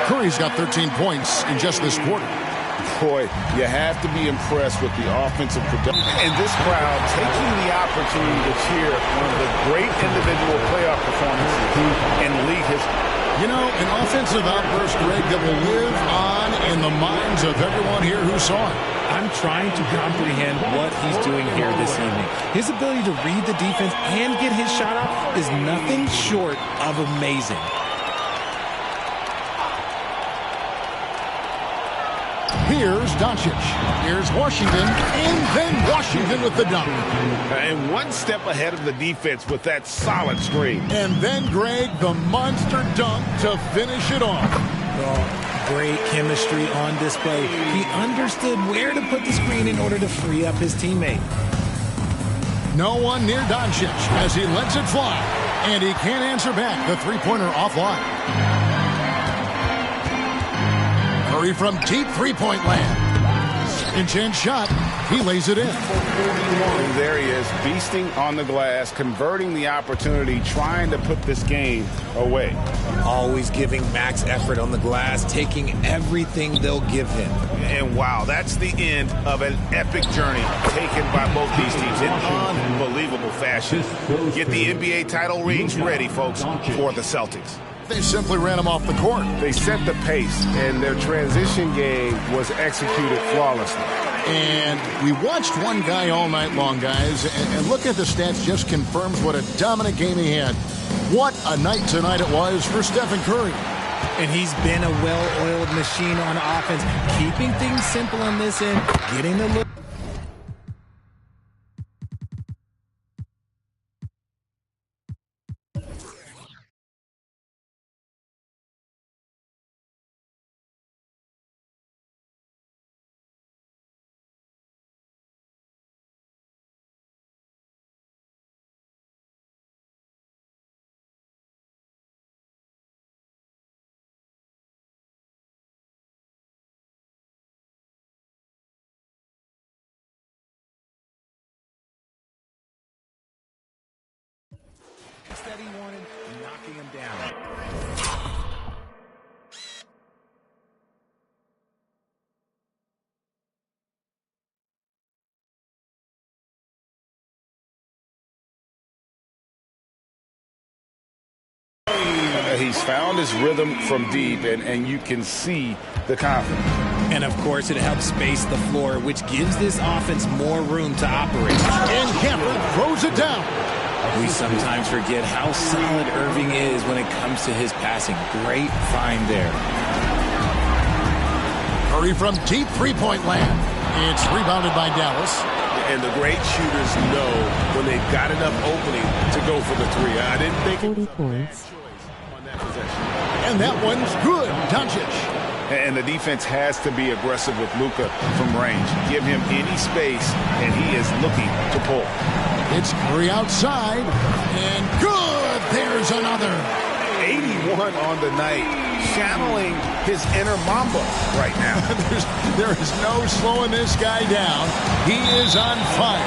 Curry's got 13 points in just this quarter. Boy, you have to be impressed with the offensive production. And this crowd taking the opportunity to cheer one of the great individual playoff performances in league history. You know, an offensive outburst, Greg, that will live on in the minds of everyone here who saw it. I'm trying to comprehend what he's doing here this evening. His ability to read the defense and get his shot off is nothing short of amazing. Here's Doncic. Here's Washington. And then Washington with the dunk. And one step ahead of the defense with that solid screen. And then, Greg, the monster dunk to finish it off. Oh, great chemistry on display. He understood where to put the screen in order to free up his teammate. No one near Doncic as he lets it fly. And he can't answer back. The three-pointer offline. Curry from deep three-point land. Intense shot. He lays it in. And there he is, beasting on the glass, converting the opportunity, trying to put this game away. Always giving max effort on the glass, taking everything they'll give him. And wow, that's the end of an epic journey taken by both these teams in unbelievable fashion. Get the NBA title rings ready, folks, for the Celtics. They simply ran him off the court. They set the pace, and their transition game was executed flawlessly. And we watched one guy all night long, guys, and look at the stats, just confirms what a dominant game he had. What a night tonight it was for Stephen Curry. And he's been a well-oiled machine on offense, keeping things simple in this end, getting the look. That he wanted, knocking him down. He's found his rhythm from deep, and you can see the confidence. And, of course, it helps space the floor, which gives this offense more room to operate. And Gafford throws it down. We sometimes forget how solid Irving is when it comes to his passing. Great find there. Curry from deep three-point land. It's rebounded by Dallas. And the great shooters know when they've got enough opening to go for the three. I didn't think 40 points. On that possession. And that one's good. Doncic. And the defense has to be aggressive with Luka from range. Give him any space, and he is looking to pull. It's Curry outside, and good! There's another. 81 on the night, channeling his inner Mamba right now. There is no slowing this guy down. He is on fire.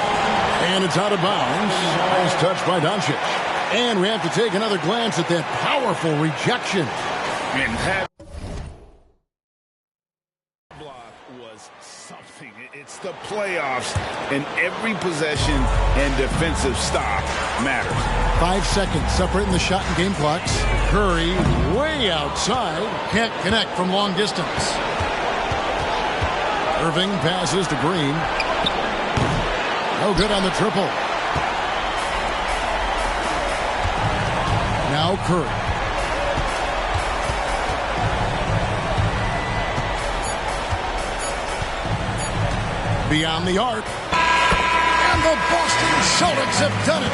And it's out of bounds. Nice touch by Doncic. And we have to take another glance at that powerful rejection. And that block was something. It's the playoffs, and every possession and defensive stop matters. 5 seconds separating the shot and game clocks. Curry way outside. Can't connect from long distance. Irving passes to Green. No good on the triple. Now Curry. Beyond the arc. And the Boston Celtics have done it.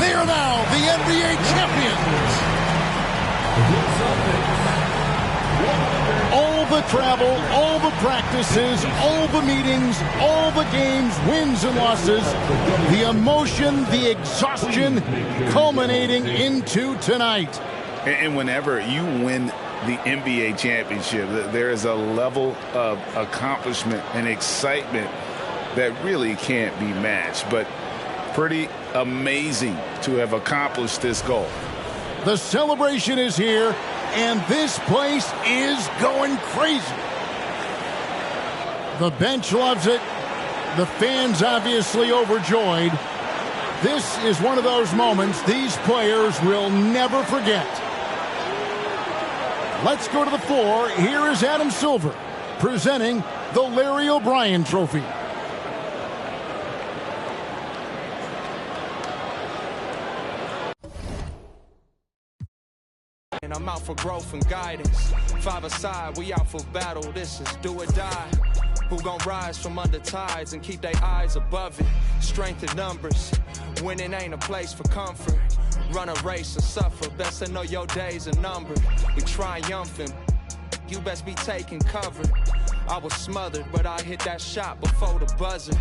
They are now the NBA champions. All the travel, all the practices, all the meetings, all the games, wins and losses, the emotion, the exhaustion culminating into tonight. And whenever you win the NBA championship, there is a level of accomplishment and excitement that really can't be matched. But pretty amazing to have accomplished this goal. The celebration is here, and this place is going crazy. The bench loves it. The fans obviously overjoyed. This is one of those moments these players will never forget. Let's go to the floor. Here is Adam Silver presenting the Larry O'Brien Trophy. I'm out for growth and guidance. 5 aside, we out for battle. This is do or die. Who gon' rise from under tides and keep their eyes above it? Strength in numbers. Winning ain't a place for comfort. Run a race or suffer. Best to know your days are numbered. We triumphant. You best be taking cover. I was smothered, but I hit that shot before the buzzer.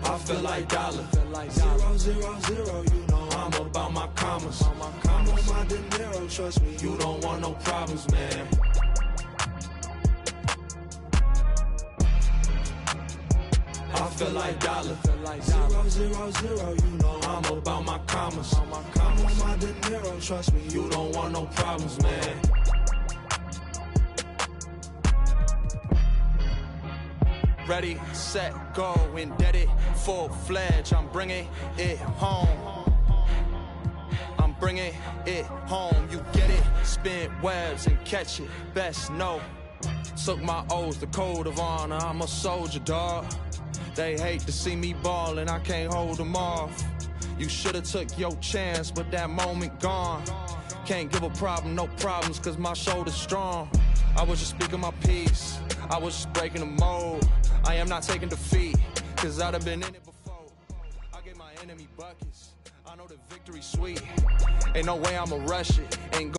I feel like dollar. 0, 0, 0, you know I'm about my commas. I'm on my De Niro, trust me, you don't want no problems, man. I feel like dollar. 0, 0, 0, you know I'm about my commas. I'm on my De Niro, trust me, you don't want no problems, man. Ready, set, go, indebted, full-fledged. I'm bringing it home. I'm bringing it home. You get it, spin webs and catch it. Best know. Took my oaths, the code of honor. I'm a soldier, dog. They hate to see me ball and I can't hold them off. You should've took your chance, but that moment gone. Can't give a problem, no problems, cause my shoulder's strong. I was just speaking my piece. I was just breaking the mold. I am not taking defeat, cause I'd have been in it before. I gave my enemy buckets. I know the victory's sweet. Ain't no way I'ma rush it. Ain't